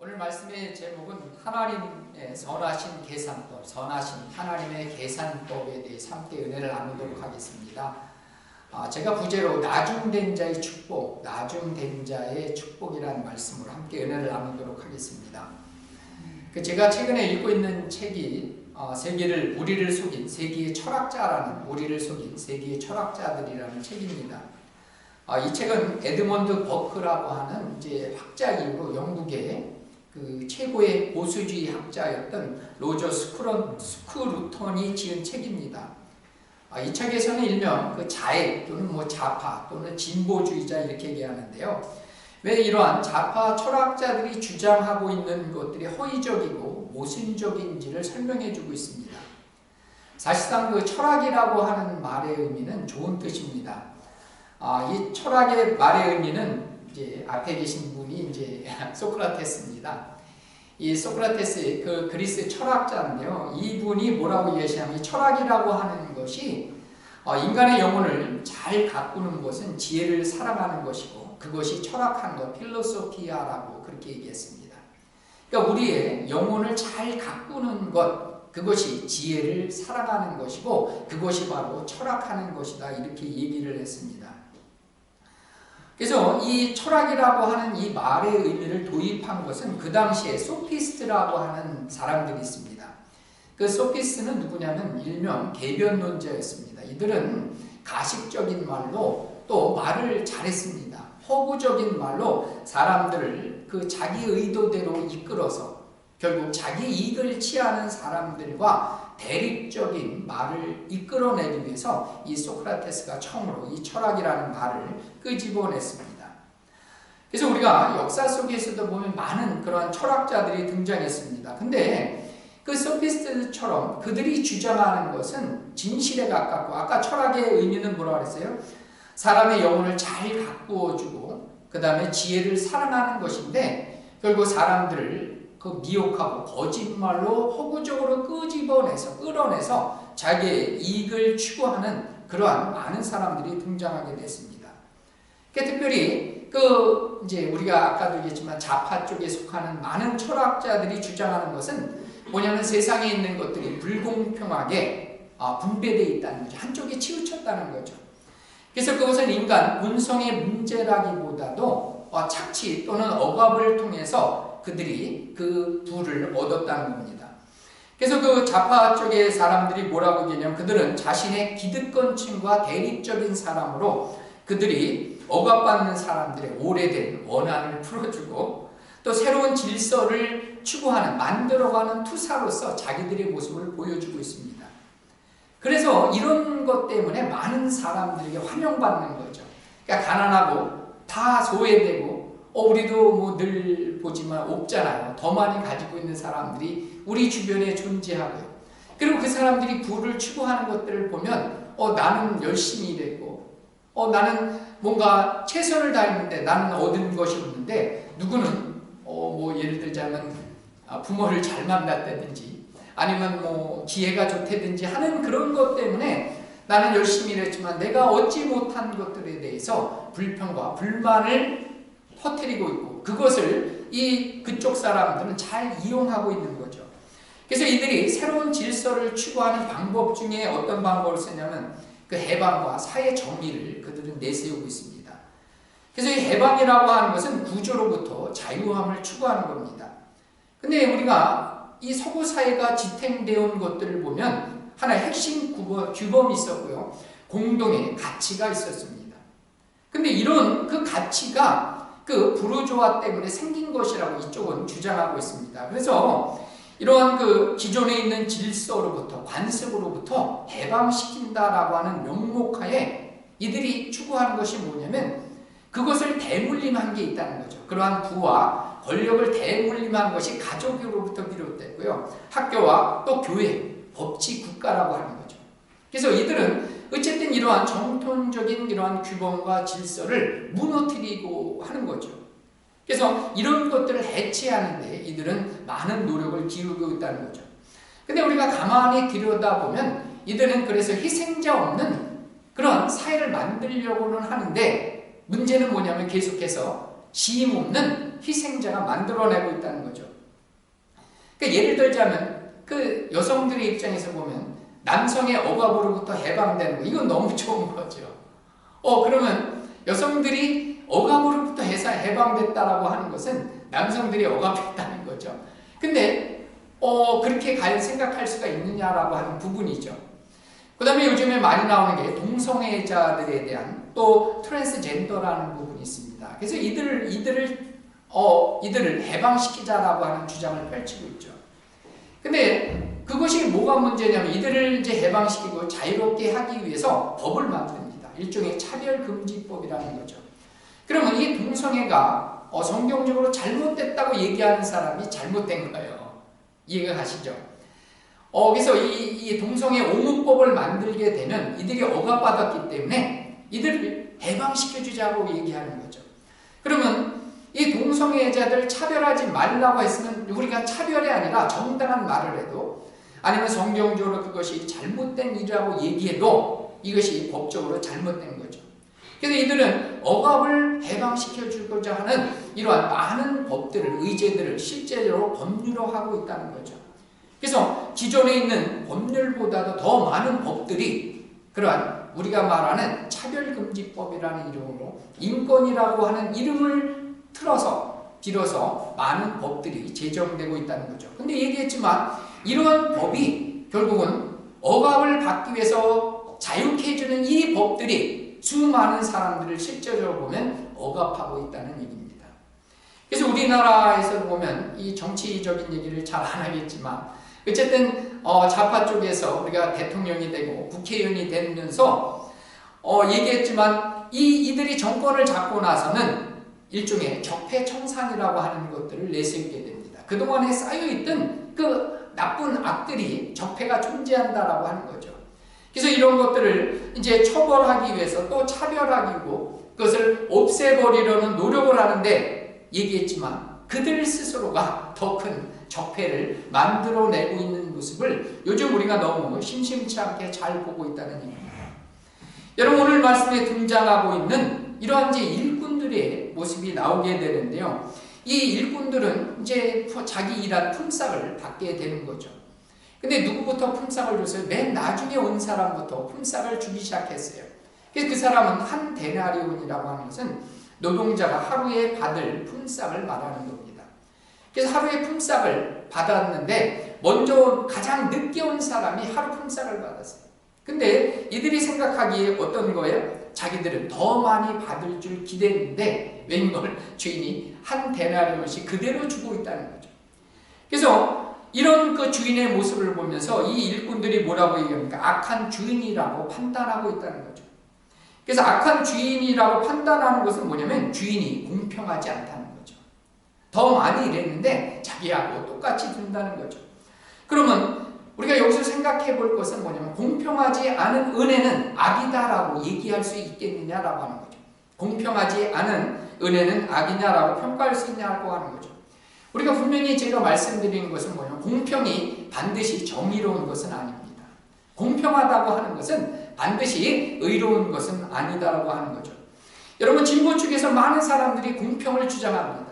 오늘 말씀의 제목은 하나님의 선하신 계산법, 선하신 하나님의 계산법에 대해서 함께 은혜를 나누도록 하겠습니다. 제가 부제로 나중된 자의 축복, 나중된 자의 축복이라는 말씀으로 함께 은혜를 나누도록 하겠습니다. 제가 최근에 읽고 있는 책이 우리를 속인 세계의 철학자라는, 우리를 속인 세계의 철학자들이라는 책입니다. 이 책은 에드먼드 버크라고 하는 이제 학자 이후로 영국의 최고의 보수주의 학자였던 로저 스크루턴이 지은 책입니다. 이 책에서는 일명 자해 또는 좌파 또는 진보주의자 이렇게 얘기하는데요. 왜 이러한 좌파 철학자들이 주장하고 있는 것들이 허위적이고 모순적인지를 설명해주고 있습니다. 사실상 철학이라고 하는 말의 의미는 좋은 뜻입니다. 이 철학의 말의 의미는 이제 앞에 계신 분이 이제 소크라테스입니다. 이 소크라테스 그리스 철학자인데요. 이분이 뭐라고 얘기하냐면 이 철학이라고 하는 것이 인간의 영혼을 잘 가꾸는 것은 지혜를 사랑하는 것이고 그것이 철학하는 것, 필로소피아라고 그렇게 얘기했습니다. 그러니까 우리의 영혼을 잘 가꾸는 것, 그것이 지혜를 사랑하는 것이고 그것이 바로 철학하는 것이다 이렇게 얘기를 했습니다. 그래서 이 철학이라고 하는 이 말의 의미를 도입한 것은 그 당시에 소피스트라고 하는 사람들이 있습니다. 그 소피스트는 누구냐면 일명 개변론자였습니다. 이들은 가식적인 말로 또 말을 잘했습니다. 허구적인 말로 사람들을 자기 의도대로 이끌어서 결국 자기 이익을 취하는 사람들과 대립적인 말을 이끌어내기 위해서 이 소크라테스가 처음으로 이 철학이라는 말을 끄집어냈습니다. 그래서 우리가 역사 속에서도 보면 많은 그러한 철학자들이 등장했습니다. 근데 그 소피스트처럼 그들이 주장하는 것은 진실에 가깝고, 아까 철학의 의미는 뭐라고 그랬어요? 사람의 영혼을 잘 가꾸어주고 그 다음에 지혜를 사랑하는 것인데 결국 사람들을 미혹하고 거짓말로 허구적으로 끌어내서 자기의 이익을 추구하는 그러한 많은 사람들이 등장하게 됐습니다. 특별히 이제 우리가 아까도 얘기했지만 좌파 쪽에 속하는 많은 철학자들이 주장하는 것은 뭐냐면 세상에 있는 것들이 불공평하게 분배되어 있다는 거죠. 한쪽에 치우쳤다는 거죠. 그래서 그것은 인간 본성의 문제라기보다도 착취 또는 억압을 통해서 그들이 그 부를 얻었다는 겁니다. 그래서 좌파 쪽의 사람들이 뭐라고 얘기하냐면 그들은 자신의 기득권층과 대립적인 사람으로 그들이 억압받는 사람들의 오래된 원한을 풀어주고 또 새로운 질서를 추구하는, 만들어가는 투사로서 자기들의 모습을 보여주고 있습니다. 그래서 이런 것 때문에 많은 사람들에게 환영받는 거죠. 그러니까 가난하고 다 소외되고 우리도 늘 보지만 없잖아요. 더 많이 가지고 있는 사람들이 우리 주변에 존재하고요. 그리고 그 사람들이 부를 추구하는 것들을 보면 나는 열심히 일했고 나는 뭔가 최선을 다했는데 나는 얻은 것이 없는데 누구는 예를 들자면 부모를 잘 만났다든지 아니면 기회가 좋다든지 하는 그런 것 때문에 나는 열심히 일했지만 내가 얻지 못한 것들에 대해서 불평과 불만을 퍼뜨리고 있고 그것을 그쪽 사람들은 잘 이용하고 있는 거죠. 그래서 이들이 새로운 질서를 추구하는 방법 중에 어떤 방법을 쓰냐면 해방과 사회 정의를 그들은 내세우고 있습니다. 그래서 이 해방이라고 하는 것은 구조로부터 자유함을 추구하는 겁니다. 근데 우리가 이 서구 사회가 지탱되어 온 것들을 보면 하나의 핵심 규범이 있었고요. 공동의 가치가 있었습니다. 근데 이런 그 가치가 부르주아 때문에 생긴 것이라고 이쪽은 주장하고 있습니다. 그래서 이러한 기존에 있는 질서로부터, 관습으로부터 해방시킨다라고 하는 명목하에 이들이 추구하는 것이 뭐냐면 그것을 대물림한 게 있다는 거죠. 그러한 부와 권력을 대물림한 것이 가족으로부터 비롯됐고요. 학교와 또 교회, 법치 국가라고 하는 거죠. 그래서 이들은 어쨌든 이러한 정통적인 이러한 규범과 질서를 무너뜨리고 하는 거죠. 그래서 이런 것들을 해체하는데 이들은 많은 노력을 기울이고 있다는 거죠. 근데 우리가 가만히 들여다보면 이들은 그래서 희생자 없는 그런 사회를 만들려고는 하는데 문제는 뭐냐면 계속해서 시임 없는 희생자가 만들어내고 있다는 거죠. 그러니까 예를 들자면 그 여성들의 입장에서 보면 남성의 억압으로부터 해방되는 거, 이건 너무 좋은 거죠. 그러면 여성들이 억압으로부터 해방됐다라고 하는 것은 남성들이 억압했다는 거죠. 근데 그렇게 생각할 수가 있느냐라고 하는 부분이죠. 그 다음에 요즘에 많이 나오는 게 동성애자들에 대한 또 트랜스젠더라는 부분이 있습니다. 그래서 이들을 해방시키자라고 하는 주장을 펼치고 있죠. 근데 그것이 뭐가 문제냐면 이들을 이제 해방시키고 자유롭게 하기 위해서 법을 만듭니다. 일종의 차별금지법이라는 거죠. 그러면 이 동성애가 성경적으로 잘못됐다고 얘기하는 사람이 잘못된 거예요. 이해가 가시죠? 그래서 이 동성애 옹호법을 만들게 되면 이들이 억압받았기 때문에 이들을 해방시켜주자고 얘기하는 거죠. 그러면 이 동성애자들 차별하지 말라고 했으면 우리가 차별이 아니라 정당한 말을 해도 아니면 성경적으로 그것이 잘못된 일이라고 얘기해도 이것이 법적으로 잘못된 거죠. 그래서 이들은 억압을 해방시켜주고자 하는 이러한 많은 법들을, 의제들을 실제로 법률화하고 있다는 거죠. 그래서 기존에 있는 법률보다도 더 많은 법들이 그러한 우리가 말하는 차별금지법이라는 이름으로 인권이라고 하는 이름을 빌어서 많은 법들이 제정되고 있다는 거죠. 근데 얘기했지만 이러한 법이 결국은 억압을 받기 위해서 자유케 해주는 이 법들이 수많은 사람들을 실제적으로 보면 억압하고 있다는 얘기입니다. 그래서 우리나라에서 보면 이 정치적인 얘기를 잘 안 하겠지만 어쨌든 좌파 쪽에서 우리가 대통령이 되고 국회의원이 되면서 얘기했지만 이들이 정권을 잡고 나서는 일종의 적폐청산이라고 하는 것들을 내세우게 됩니다. 그동안에 쌓여있던 그 나쁜 악들이 적폐가 존재한다라고 하는 거죠. 그래서 이런 것들을 이제 처벌하기 위해서 또 차별하기고 그것을 없애버리려는 노력을 하는데 얘기했지만 그들 스스로가 더 큰 적폐를 만들어내고 있는 모습을 요즘 우리가 너무 심심치 않게 잘 보고 있다는 얘기입니다. 여러분 오늘 말씀에 등장하고 있는 이러한 이제 일꾼들의 모습이 나오게 되는데요. 이 일꾼들은 이제 자기 일한 품삯을 받게 되는 거죠. 근데 누구부터 품삯을 줬어요? 맨 나중에 온 사람부터 품삯을 주기 시작했어요. 그래서 그 사람은 한 데나리온이라고 하는 것은 노동자가 하루에 받을 품삯을 말하는 겁니다. 그래서 하루에 품삯을 받았는데 먼저 가장 늦게 온 사람이 하루 품삯을 받았어요. 근데 이들이 생각하기에 어떤 거예요? 자기들은 더 많이 받을 줄 기대했는데 웬걸 주인이 한 데나리온씩 그대로 주고 있다는 거죠. 그래서 이런 그 주인의 모습을 보면서 이 일꾼들이 뭐라고 얘기합니까? 악한 주인이라고 판단하고 있다는 거죠. 그래서 악한 주인이라고 판단하는 것은 뭐냐면 주인이 공평하지 않다는 거죠. 더 많이 일했는데 자기하고 똑같이 준다는 거죠. 그러면 우리가 여기서 생각해 볼 것은 뭐냐면 공평하지 않은 은혜는 악이다라고 얘기할 수 있겠느냐라고 하는 거죠. 공평하지 않은 은혜는 악이냐라고 평가할 수 있냐고 하는 거죠. 우리가 분명히 제가 말씀드리는 것은 뭐냐면 공평이 반드시 정의로운 것은 아닙니다. 공평하다고 하는 것은 반드시 의로운 것은 아니다라고 하는 거죠. 여러분 진보 측에서 많은 사람들이 공평을 주장합니다.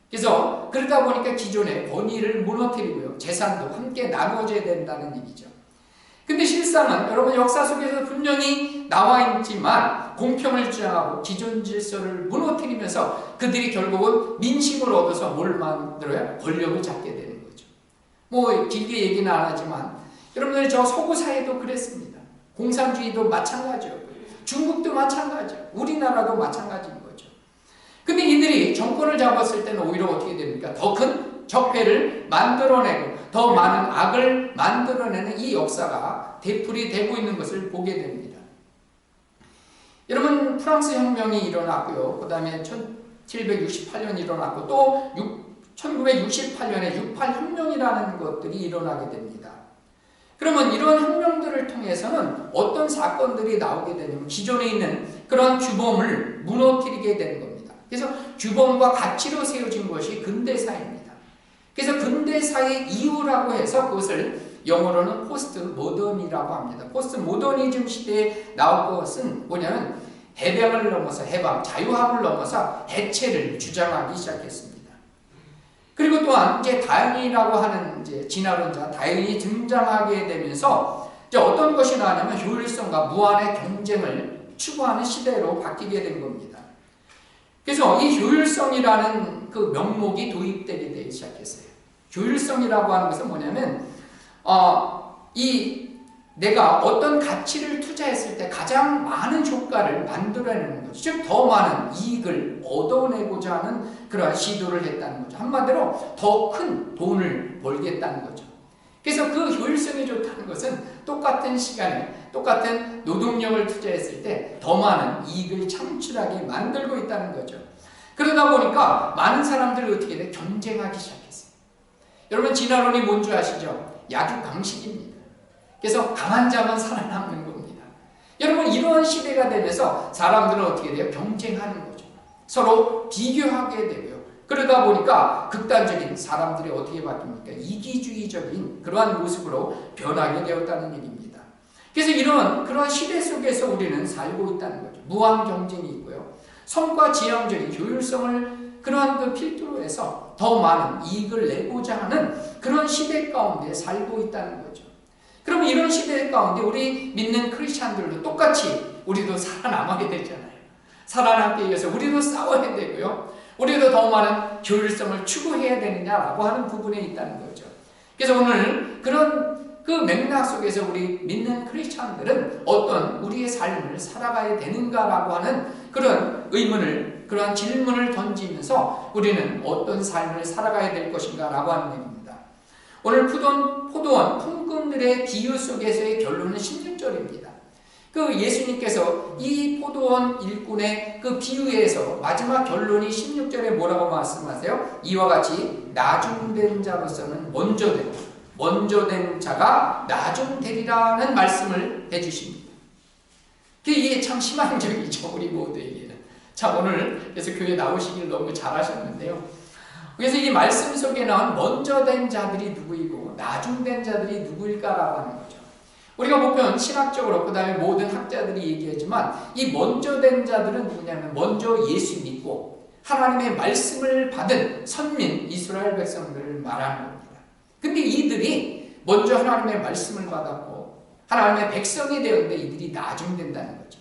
그래서 그러다 보니까 기존의 권위를 무너뜨리고요. 재산도 함께 나눠져야 된다는 얘기죠. 근데 실상은 여러분 역사 속에서 분명히 나와 있지만 공평을 주장하고 기존 질서를 무너뜨리면서 그들이 결국은 민심을 얻어서 뭘 만들어야 권력을 잡게 되는 거죠. 뭐 길게 얘기는 안 하지만 여러분들 저 서구 사회도 그랬습니다. 공산주의도 마찬가지였고요. 중국도 마찬가지예요. 우리나라도 마찬가지인 거죠. 근데 이들이 정권을 잡았을 때는 오히려 어떻게 됩니까? 더 큰 적폐를 만들어내고 더 많은 악을 만들어내는 이 역사가 되풀이 되고 있는 것을 보게 됩니다. 여러분 프랑스 혁명이 일어났고요. 그 다음에 1768년 일어났고 또 1968년에 68 혁명이라는 것들이 일어나게 됩니다. 그러면 이런 혁명들을 통해서는 어떤 사건들이 나오게 되냐면 기존에 있는 그런 규범을 무너뜨리게 되는 겁니다. 그래서 규범과 가치로 세워진 것이 근대사입니다. 그래서 근대사의 이유라고 해서 그것을 영어로는 포스트 모던이라고 합니다. 포스트 모더니즘 시대에 나올 것은 뭐냐면 해방을 넘어서 자유함을 넘어서 해체를 주장하기 시작했습니다. 또한 이제 다윈이라고 하는 이제 진화론자 다윈이 등장하게 되면서 이제 어떤 것이 나냐면 효율성과 무한의 경쟁을 추구하는 시대로 바뀌게 된 겁니다. 그래서 이 효율성이라는 그 명목이 도입되게 되기 시작했어요. 효율성이라고 하는 것은 뭐냐면 내가 어떤 가치를 투자했을 때 가장 많은 효과를 만들어내는 거죠. 즉 더 많은 이익을 얻어내고자 하는 그러한 시도를 했다는 거죠. 한마디로 더 큰 돈을 벌겠다는 거죠. 그래서 그 효율성이 좋다는 것은 똑같은 시간에 똑같은 노동력을 투자했을 때 더 많은 이익을 창출하게 만들고 있다는 거죠. 그러다 보니까 많은 사람들이 어떻게 돼? 경쟁하기 시작했어요. 여러분 진화론이 뭔지 아시죠? 약육강식입니다. 그래서 강한 자만 살아남는 겁니다. 여러분 이러한 시대가 되면서 사람들은 어떻게 돼요? 경쟁하는 거죠. 서로 비교하게 되고요. 그러다 보니까 극단적인 사람들이 어떻게 바뀝니까? 이기주의적인 그러한 모습으로 변하게 되었다는 얘기입니다. 그래서 그런 시대 속에서 우리는 살고 있다는 거죠. 무한 경쟁이 있고요. 성과 지향적인 효율성을 그러한 그 필두로 해서 더 많은 이익을 내고자 하는 그런 시대 가운데 살고 있다는 거죠. 그러면 이런 시대 가운데 우리 믿는 크리스찬들도 똑같이 우리도 살아남아야 되잖아요. 살아남기 위해서 우리도 싸워야 되고요. 우리도 더 많은 효율성을 추구해야 되느냐라고 하는 부분에 있다는 거죠. 그래서 오늘 그런 그 맥락 속에서 우리 믿는 크리스찬들은 어떤 우리의 삶을 살아가야 되는가라고 하는 그런 의문을, 그런 질문을 던지면서 우리는 어떤 삶을 살아가야 될 것인가라고 하는 얘기입니다. 오늘 포도원 품꾼들의 비유 속에서의 결론은 16절입니다. 그 예수님께서 이 포도원 일꾼의 그 비유에서 마지막 결론이 16절에 뭐라고 말씀하세요? 이와 같이 나중된 자로서는 먼저 된 자가 나중되리라는 말씀을 해주십니다. 이게 참 희망적이죠, 우리 모두에게는. 자, 오늘 그래서 교회 나오시길 너무 잘하셨는데요. 그래서 이 말씀 속에 나온 먼저 된 자들이 누구이고 나중된 자들이 누구일까라고 하는 거죠. 우리가 보면 신학적으로 그 다음에 모든 학자들이 얘기하지만 이 먼저 된 자들은 누구냐면 먼저 예수 믿고 하나님의 말씀을 받은 선민 이스라엘 백성들을 말하는 겁니다. 근데 이들이 먼저 하나님의 말씀을 받았고 하나님의 백성이 되었는데 이들이 나중된다는 거죠.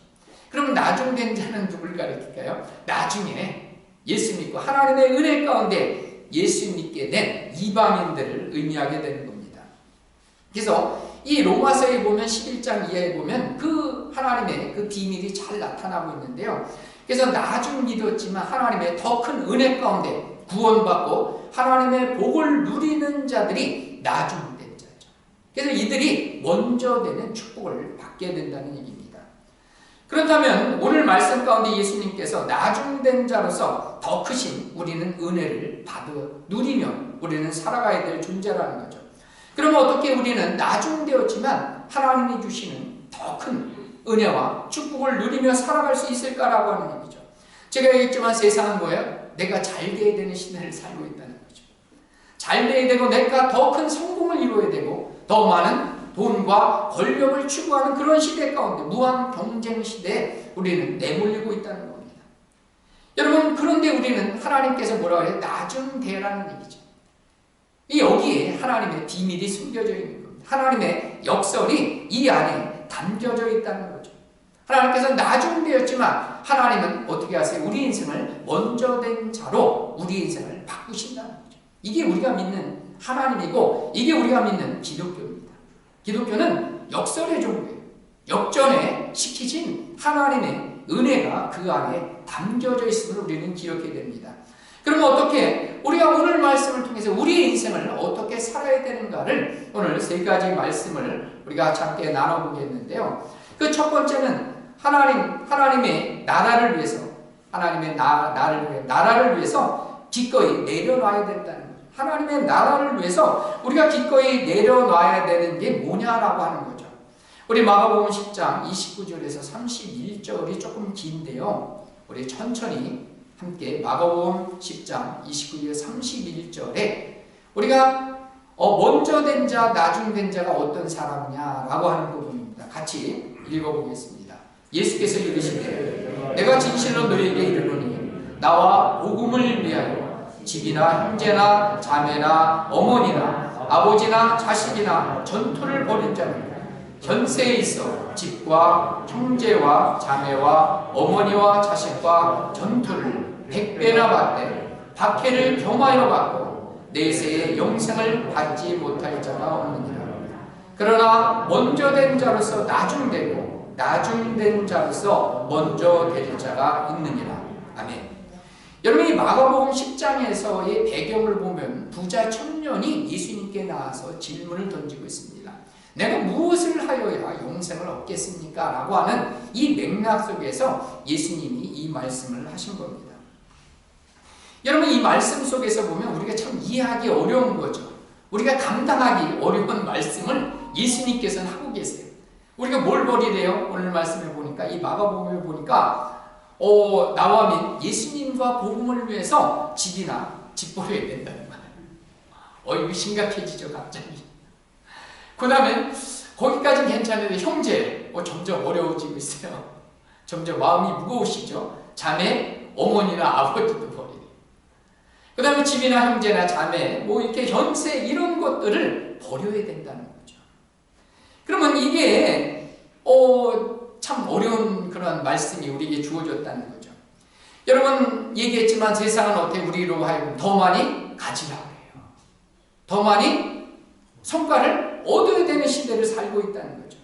그럼 나중된 자는 누굴 가리킬까요? 나중에 예수 믿고 하나님의 은혜 가운데 예수 믿게 된 이방인들을 의미하게 되는 겁니다. 그래서 이 로마서에 보면 11장 이하에 보면 그 하나님의 그 비밀이 잘 나타나고 있는데요. 그래서 나중 믿었지만 하나님의 더 큰 은혜 가운데 구원받고 하나님의 복을 누리는 자들이 나중된 자죠. 그래서 이들이 먼저 되는 축복을 받게 된다는 얘기입니다. 그렇다면 오늘 말씀 가운데 예수님께서 나중된 자로서 더 크신 우리는 은혜를 누리며 우리는 살아가야 될 존재라는 거죠. 그러면 어떻게 우리는 나중되었지만 하나님이 주시는 더 큰 은혜와 축복을 누리며 살아갈 수 있을까라고 하는 얘기죠. 제가 얘기했지만 세상은 뭐예요? 내가 잘 돼야 되는 시대를 살고 있다는 거죠. 잘 돼야 되고 내가 더 큰 성공을 이루어야 되고 더 많은 돈과 권력을 추구하는 그런 시대 가운데 무한 경쟁 시대에 우리는 내몰리고 있다는 겁니다. 여러분 그런데 우리는 하나님께서 뭐라고 해요? 나중되라는 얘기죠. 여기에 하나님의 비밀이 숨겨져 있는 겁니다. 하나님의 역설이 이 안에 담겨져 있다는 거죠. 하나님께서 나중되었지만 하나님은 어떻게 하세요? 우리 인생을 먼저 된 자로 우리 인생을 바꾸신다는 거죠. 이게 우리가 믿는 하나님이고 이게 우리가 믿는 기독교입니다. 기독교는 역설의 종교예요. 역전에 시키신 하나님의 은혜가 그 안에 담겨져 있음을 우리는 기억해야 됩니다. 그러면 어떻게 우리가 오늘 말씀을 통해서 우리의 인생을 어떻게 살아야 되는가를 오늘 세 가지 말씀을 우리가 함께 나눠보겠는데요. 그 첫 번째는 하나님의 나라를 위해서 나라를 위해서 기꺼이 내려놔야 된다는 거죠. 하나님의 나라를 위해서 우리가 기꺼이 내려놔야 되는 게 뭐냐라고 하는 거죠. 우리 마가복음 10장 29절에서 31절이 조금 긴데요. 우리 천천히 함께 마가복음 10장 29절 31절에 우리가 먼저 된 자, 나중 된 자가 어떤 사람이냐라고 하는 부분입니다. 같이 읽어보겠습니다. 예수께서 이르시되 내가 진실로 너희에게 이르노니 나와 복음을 위하여 집이나 형제나 자매나 어머니나 아버지나 자식이나 전토를 벌인 자는 현세에 있어 집과 형제와 자매와 어머니와 자식과 전토를 100배나 받되 박해를 겸하여 받고 내세에 영생을 받지 못할 자가 없느니라. 그러나 먼저 된 자로서 나중되고 나중된 자로서 먼저 될 자가 있느니라. 아멘. 여러분, 이 마가복음 10장에서의 배경을 보면 부자 청년이 예수님께 나와서 질문을 던지고 있습니다. 내가 무엇을 하여야 영생을 얻겠습니까? 라고 하는 이 맥락 속에서 예수님이 이 말씀을 하신 겁니다. 여러분, 이 말씀 속에서 보면 우리가 참 이해하기 어려운 거죠. 우리가 감당하기 어려운 말씀을 예수님께서는 하고 계세요. 우리가 뭘 버리래요? 오늘 말씀을 보니까, 이 마가복음을 보니까 나와 및 예수님과 복음을 위해서 집이나 집 버려야 된다는 말이에요. 이거 심각해지죠, 갑자기. 그 다음에 거기까지는 괜찮은데 형제 점점 어려워지고 있어요. 점점 마음이 무거우시죠. 자매, 어머니나 아버지도 버리네. 그 다음에 집이나 형제나 자매 이렇게 현세 이런 것들을 버려야 된다는 거죠. 그러면 이게 참 어려운 그런 말씀이 우리에게 주어졌다는 거죠. 여러분, 얘기했지만 세상은 어떻게 우리로 하여금 더 많이 가지라고 해요. 더 많이 성과를 얻어야 되는 시대를 살고 있다는 거죠.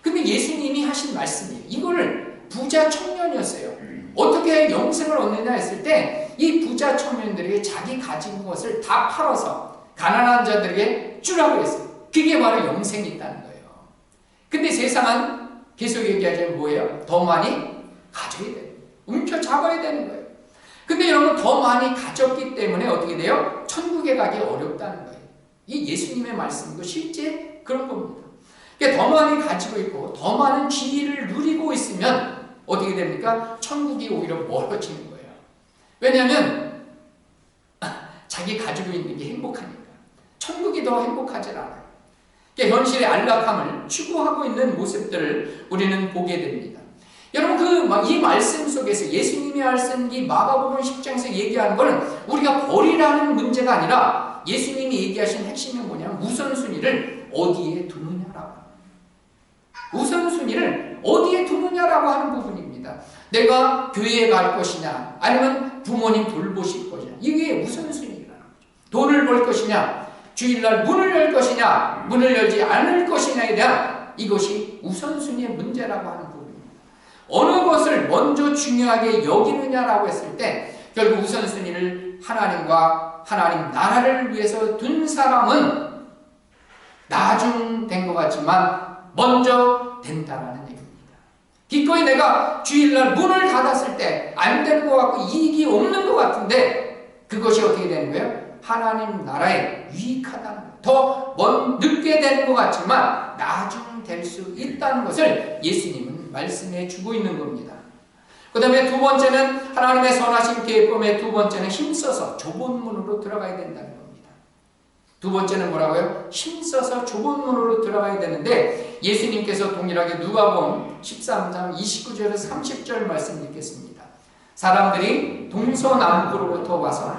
근데 예수님이 하신 말씀이에요. 이거를 부자 청년이었어요. 어떻게 영생을 얻느냐 했을 때 이 부자 청년들에게 자기 가진 것을 다 팔아서 가난한 자들에게 주라고 했어요. 그게 바로 영생이 있다는 거예요. 근데 세상은 계속 얘기하자면 뭐예요? 더 많이 가져야 돼요. 움켜잡아야 되는 거예요. 근데 여러분, 더 많이 가졌기 때문에 어떻게 돼요? 천국에 가기 어렵다는 거예요. 이 예수님의 말씀이고 실제 그런 겁니다. 그러니까 더 많이 가지고 있고 더 많은 지위를 누리고 있으면 어떻게 됩니까? 천국이 오히려 멀어지는 거예요. 왜냐하면 자기 가지고 있는 게 행복하니까. 천국이 더 행복하지 않아요. 그러니까 현실의 안락함을 추구하고 있는 모습들을 우리는 보게 됩니다. 여러분, 이 말씀 속에서 예수님이 말씀 이 마가복음 10장에서 얘기하는 것은 우리가 버리라는 문제가 아니라 예수님이 얘기하신 핵심은 뭐냐면 우선순위를 어디에 두느냐라고. 우선순위를 어디에 두느냐라고 하는 부분입니다. 내가 교회에 갈 것이냐 아니면 부모님 돌보실 것이냐, 이게 우선순위라는 거죠. 돈을 벌 것이냐, 주일날 문을 열 것이냐, 문을 열지 않을 것이냐에 대한 이것이 우선순위의 문제라고 하는 부분입니다. 어느 것을 먼저 중요하게 여기느냐라고 했을 때 결국 우선순위를 하나님과 하나님 나라를 위해서 둔 사람은 나중 된 것 같지만 먼저 된다라는 얘기입니다. 기꺼이 내가 주일날 문을 닫았을 때 안 되는 것 같고 이익이 없는 것 같은데 그것이 어떻게 되는 거예요? 하나님 나라에 유익하다는 거예요. 더 늦게 되는 것 같지만 나중 될 수 있다는 것을 예수님은 말씀해 주고 있는 겁니다. 그 다음에 두 번째는 하나님의 선하신 계획범의 두 번째는 힘써서 좁은 문으로 들어가야 된다는 겁니다. 두 번째는 뭐라고요? 힘써서 좁은 문으로 들어가야 되는데 예수님께서 동일하게 누가복음 13장 29절에서 30절 말씀 읽겠습니다. 사람들이 동서남북으로부터 와서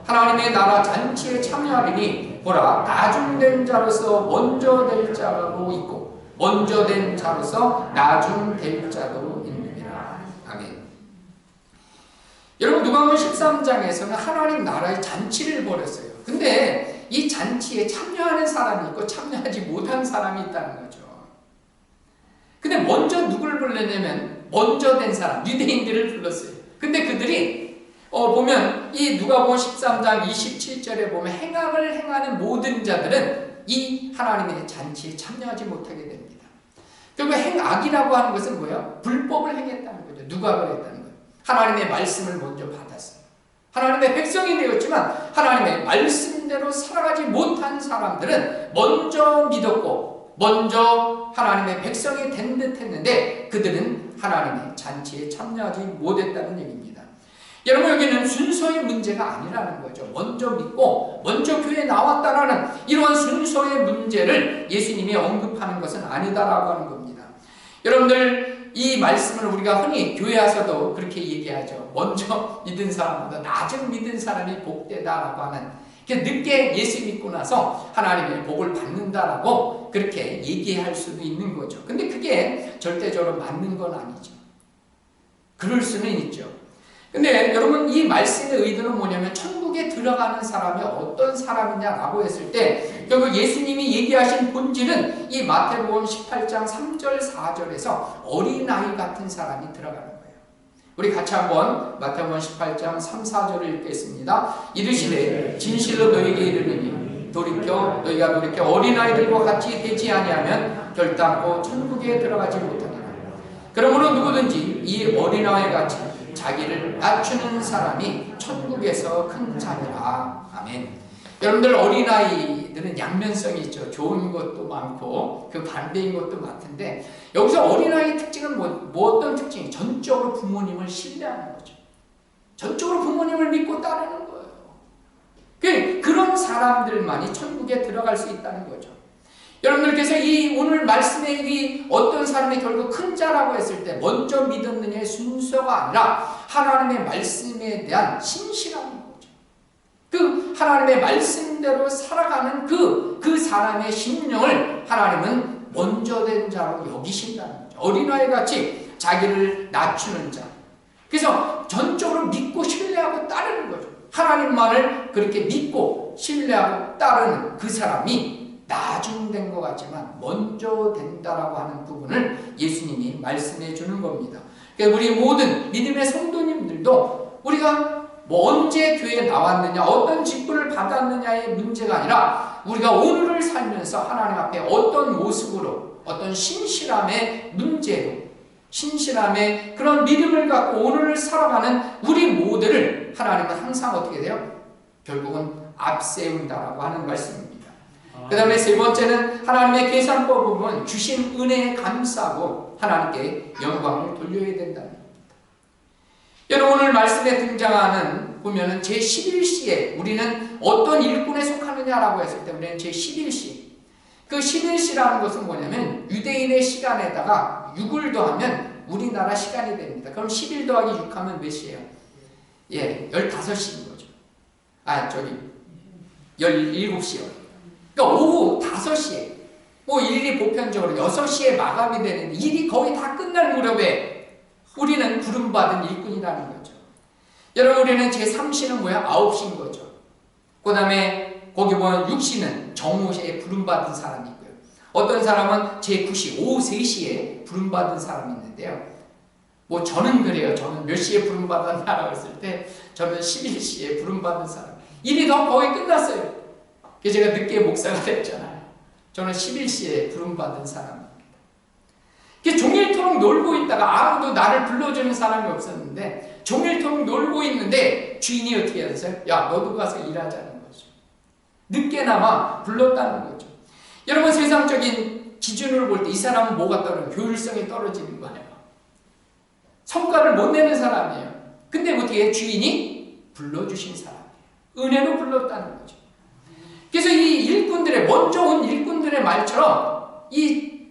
하나님의 나라 잔치에 참여하리니 보라, 나중된 자로서 먼저 될 자로 있고 먼저 된 자로서 나중 될 자도 있느니라. 아멘. 여러분, 누가복음 13장에서는 하나님 나라의 잔치를 벌였어요. 근데 이 잔치에 참여하는 사람이 있고 참여하지 못한 사람이 있다는 거죠. 근데 먼저 누구를 불렀냐면 먼저 된 사람, 유대인들을 불렀어요. 근데 그들이 보면 이 누가복음 13장 27절에 보면 행악을 행하는 모든 자들은 이 하나님의 잔치에 참여하지 못하게 됩니다. 결국 행악이라고 하는 것은 뭐예요? 불법을 행했다는 거죠. 누각을 했다는 거예요. 하나님의 말씀을 먼저 받았어요. 하나님의 백성이 되었지만 하나님의 말씀대로 살아가지 못한 사람들은 먼저 믿었고 먼저 하나님의 백성이 된 듯 했는데 그들은 하나님의 잔치에 참여하지 못했다는 얘기입니다. 여러분, 여기는 순서의 문제가 아니라는 거죠. 먼저 믿고 먼저 교회에 나왔다라는 이러한 순서의 문제를 예수님이 언급하는 것은 아니다라고 하는 겁니다. 여러분들, 이 말씀을 우리가 흔히 교회 와서도 그렇게 얘기하죠. 먼저 믿은 사람보다 낮은 믿은 사람이 복되다라고 하는, 늦게 예수 믿고 나서 하나님의 복을 받는다라고 그렇게 얘기할 수도 있는 거죠. 근데 그게 절대적으로 맞는 건 아니죠. 그럴 수는 있죠. 근데 여러분, 이 말씀의 의도는 뭐냐면 천국에 들어가는 사람이 어떤 사람이냐라고 했을 때 결국 예수님이 얘기하신 본질은 이 마태복음 18장 3절 4절에서 어린아이 같은 사람이 들어가는 거예요. 우리 같이 한번 마태복음 18장 3, 4절을 읽겠습니다. 이르시되 진실로 너희에게 이르노니 너희가 돌이켜 어린아이들과 같이 되지 아니하면 결단코 천국에 들어가지 못하리라. 그러므로 누구든지 이 어린아이 같이 자기를 낮추는 사람이 천국에서 큰 자니라. 아멘. 여러분들, 어린아이들은 양면성이 있죠. 좋은 것도 많고 그 반대인 것도 많던데, 여기서 어린아이의 특징은 뭐 어떤 특징이? 전적으로 부모님을 신뢰하는 거죠. 전적으로 부모님을 믿고 따르는 거예요. 그런 사람들만이 천국에 들어갈 수 있다는 거죠. 여러분들께서 이 오늘 말씀의 이 어떤 사람이 결국 큰 자라고 했을 때 먼저 믿었느냐의 순서가 아니라 하나님의 말씀에 대한 신실함인 거죠. 그 하나님의 말씀대로 살아가는 그 사람의 심령을 하나님은 먼저 된 자로 여기신다는 거죠. 어린아이같이 자기를 낮추는 자. 그래서 전적으로 믿고 신뢰하고 따르는 거죠. 하나님만을 그렇게 믿고 신뢰하고 따르는 그 사람이 나중된 것 같지만 먼저 된다라고 하는 부분을 예수님이 말씀해 주는 겁니다. 그러니까 우리 모든 믿음의 성도님들도 우리가 언제 교회에 나왔느냐, 어떤 직분을 받았느냐의 문제가 아니라 우리가 오늘을 살면서 하나님 앞에 어떤 모습으로, 어떤 신실함의 문제로, 신실함의 그런 믿음을 갖고 오늘을 살아가는 우리 모두를 하나님은 항상 어떻게 돼요? 결국은 앞세운다라고 하는 말씀입니다. 그 다음에 세 번째는 하나님의 계산법은 주신 은혜에 감사하고 하나님께 영광을 돌려야 된다는 겁니다. 여러분, 오늘 말씀에 등장하는 보면은 제11시에 우리는 어떤 일꾼에 속하느냐라고 했을 때 우리는 제11시, 그 11시라는 것은 뭐냐면 유대인의 시간에다가 6을 더하면 우리나라 시간이 됩니다. 그럼 11 더하기 6 하면 몇 시예요? 15시인 거죠. 17시요. 그러니까 오후 5시에, 일이 보편적으로 6시에 마감이 되는 일이 거의 다 끝날 무렵에 우리는 부름받은 일꾼이라는 거죠. 여러분, 우리는 제3시는 뭐야? 9시인 거죠. 그 다음에 거기 보면 6시는 정오시에 부름받은 사람이 있고요. 어떤 사람은 제9시, 오후 3시에 부름받은 사람이 있는데요. 저는 그래요. 저는 몇 시에 부름받았나라고 했을 때 저는 11시에 부름받은 사람. 일이 더 거의 끝났어요. 그래서 제가 늦게 목사가 됐잖아요. 저는 11시에 부름받은 사람입니다. 종일토록 놀고 있다가 아무도 나를 불러주는 사람이 없었는데 종일토록 놀고 있는데 주인이 어떻게 했어요? 야, 너도 가서 일하자는 거죠. 늦게나마 불렀다는 거죠. 여러분, 세상적인 기준으로 볼 때 이 사람은 뭐가 떨어져요? 효율성이 떨어지는 거예요. 성과를 못 내는 사람이에요. 근데 어떻게 주인이 불러주신 사람이에요. 은혜로 불렀다는 거죠. 그래서 이 일꾼들의, 먼저 온 일꾼들의 말처럼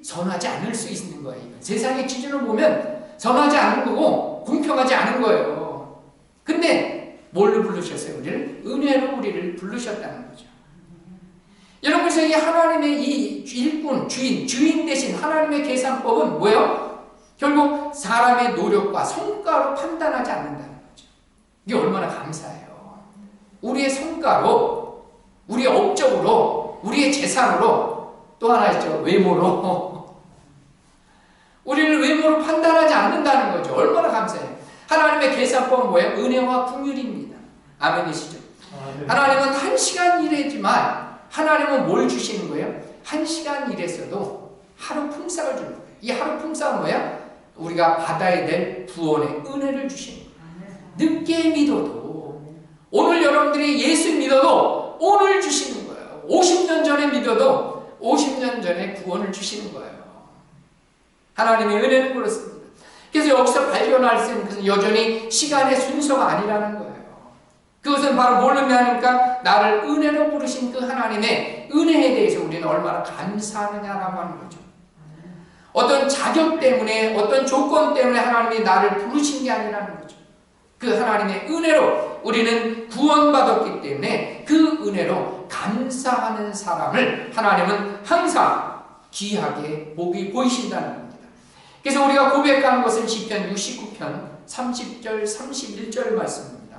선하지 않을 수 있는 거예요. 세상의 기준으로 보면 선하지 않은 거고 공평하지 않은 거예요. 근데 뭘로 부르셨어요? 우리를? 은혜로 우리를 부르셨다는 거죠. 여러분, 그래서 이 하나님의 이 일꾼, 주인 대신 하나님의 계산법은 뭐예요? 결국 사람의 노력과 성과로 판단하지 않는다는 거죠. 이게 얼마나 감사해요. 우리의 성과로, 우리의 업적으로, 우리의 재산으로, 또 하나 있죠. 외모로. 우리를 외모로 판단하지 않는다는 거죠. 얼마나 감사해요. 하나님의 계산법은 뭐예요? 은혜와 긍휼입니다. 아멘이시죠? 하나님은 1시간 일했지만 하나님은 뭘 주시는 거예요? 1시간 일했어도 하루 품삯을 주는 거예요. 이 하루 품삯은 뭐예요? 우리가 받아야 될 구원의 은혜를 주시는 거예요. 늦게 믿어도, 오늘 여러분들이 예수 믿어도 오늘 주시는 거예요. 50년 전에 믿어도 50년 전에 구원을 주시는 거예요. 하나님의 은혜는 그렇습니다. 그래서 여기서 발견할 수 있는 것은 여전히 시간의 순서가 아니라는 거예요. 그것은 바로 뭘 의미하니까 나를 은혜로 부르신 그 하나님의 은혜에 대해서 우리는 얼마나 감사하느냐라고 하는 거죠. 어떤 자격 때문에, 어떤 조건 때문에 하나님이 나를 부르신 게 아니라는 거죠. 그 하나님의 은혜로 우리는 구원받았기 때문에 그 은혜로 감사하는 사람을 하나님은 항상 귀하게 보이신다는 겁니다. 그래서 우리가 고백하는 것은 시편 69편 30절 31절 말씀입니다.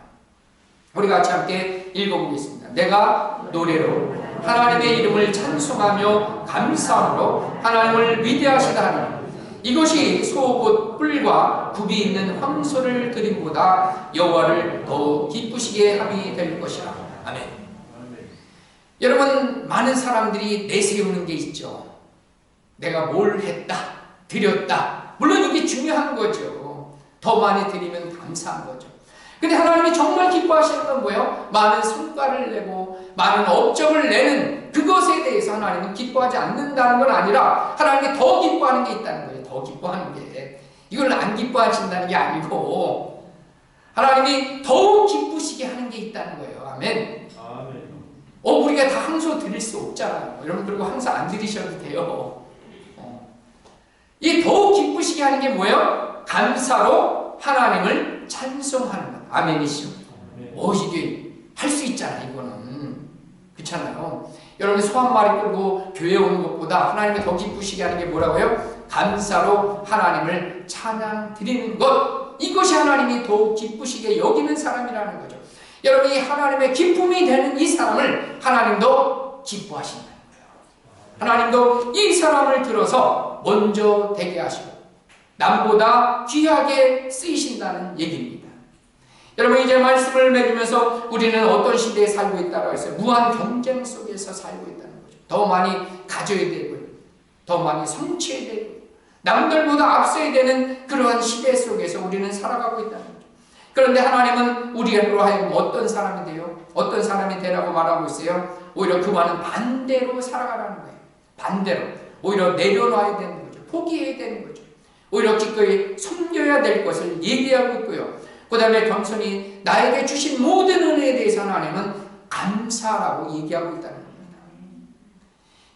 우리 같이 함께 읽어보겠습니다. 내가 노래로 하나님의 이름을 찬송하며 감사함으로 하나님을 위대하시다 하니 이것이 소 곧 뿔과 굽이 있는 황소를 드림보다 여호와를 더 기쁘시게 함이 될 것이라. 아멘. 여러분, 많은 사람들이 내세우는 게 있죠. 내가 뭘 했다, 드렸다. 물론 이게 중요한 거죠. 더 많이 드리면 감사한 거죠. 근데 하나님이 정말 기뻐하시는 건 뭐예요? 많은 성과를 내고 많은 업적을 내는 그것에 대해서 하나님은 기뻐하지 않는다는 건 아니라 하나님이 더 기뻐하는 게 있다는 거예요. 더 기뻐하는 게. 이걸 안 기뻐하신다는 게 아니고 하나님이 더욱 기쁘시게 하는 게 있다는 거예요. 아멘. 우리가 다 항소 드릴 수 없잖아요. 여러분, 그리고 항상 안 드리셔도 돼요. 이 더욱 기쁘시게 하는 게 뭐예요? 감사로 하나님을 찬송하는 것. 아멘이시죠. 이게 할 수 있잖아요. 이거는 그렇잖아요. 여러분, 소 한 마리 끌고 교회 오는 것보다 하나님이 더 기쁘시게 하는 게 뭐라고요? 감사로 하나님을 찬양 드리는 것. 이것이 하나님이 더욱 기쁘시게 여기는 사람이라는 거죠. 여러분, 이 하나님의 기쁨이 되는 이 사람을 하나님도 기뻐하신다는 거예요. 하나님도 이 사람을 들어서 먼저 되게 하시고 남보다 귀하게 쓰이신다는 얘기입니다. 여러분, 이제 말씀을 맺으면서 우리는 어떤 시대에 살고 있다고 했어요? 무한 경쟁 속에서 살고 있다는 거죠. 더 많이 가져야 되고요. 더 많이 성취해야 되고 남들보다 앞서야 되는 그러한 시대 속에서 우리는 살아가고 있다는 거죠. 그런데 하나님은 우리로 하여금 어떤 사람이 돼요? 어떤 사람이 되라고 말하고 있어요? 오히려 그와는 반대로 살아가라는 거예요. 반대로. 오히려 내려놔야 되는 거죠. 포기해야 되는 거죠. 오히려 기꺼이 섬겨야 될 것을 얘기하고 있고요. 그 다음에 겸손히 나에게 주신 모든 은혜에 대해서 하나님은 감사라고 얘기하고 있다는 겁니다.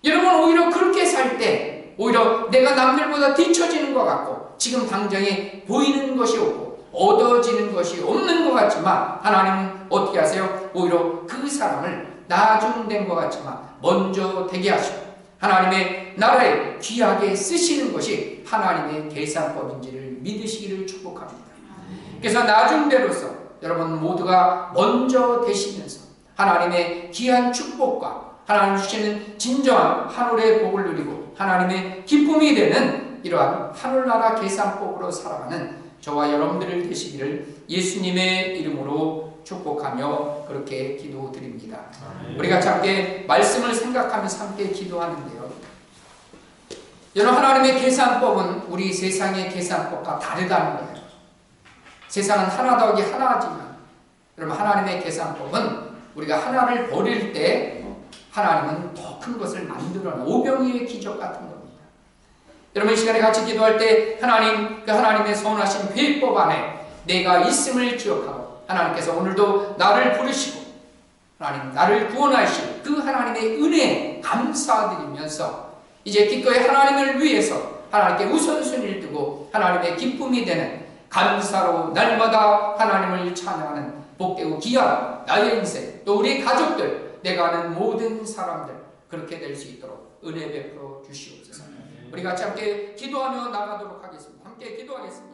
여러분, 오히려 그렇게 살 때 오히려 내가 남들보다 뒤처지는 것 같고 지금 당장에 보이는 것이 없고 얻어지는 것이 없는 것 같지만 하나님은 어떻게 하세요? 오히려 그 사람을 나중된 것 같지만 먼저 되게 하시고 하나님의 나라에 귀하게 쓰시는 것이 하나님의 계산법인지를 믿으시기를 축복합니다. 그래서 나중대로서 여러분 모두가 먼저 되시면서 하나님의 귀한 축복과 하나님 주시는 진정한 하늘의 복을 누리고 하나님의 기쁨이 되는 이러한 하늘나라 계산법으로 살아가는 저와 여러분들 되시기를 예수님의 이름으로 축복하며 그렇게 기도드립니다. 우리가 함께 말씀을 생각하면서 함께 기도하는데요. 여러분, 하나님의 계산법은 우리 세상의 계산법과 다르다는 거예요. 세상은 하나 더하기 하나지만 여러분, 하나님의 계산법은 우리가 하나를 버릴 때 하나님은 더 큰 것을 만들어내 오병이의 기적 같은 겁니다. 여러분, 이 시간에 같이 기도할 때 하나님, 그 하나님의 선하신 회법 안에 내가 있음을 기억하고 하나님께서 오늘도 나를 부르시고 하나님 나를 구원하시고 그 하나님의 은혜에 감사드리면서 이제 기꺼이 하나님을 위해서 하나님께 우선순위를 두고 하나님의 기쁨이 되는 감사로 날마다 하나님을 찬양하는 복되고 귀한 나의 인생 또 우리 가족들 내가 아는 모든 사람들 그렇게 될 수 있도록 은혜 베풀어 주시옵소서. 우리 같이 함께 기도하며 나가도록 하겠습니다. 함께 기도하겠습니다.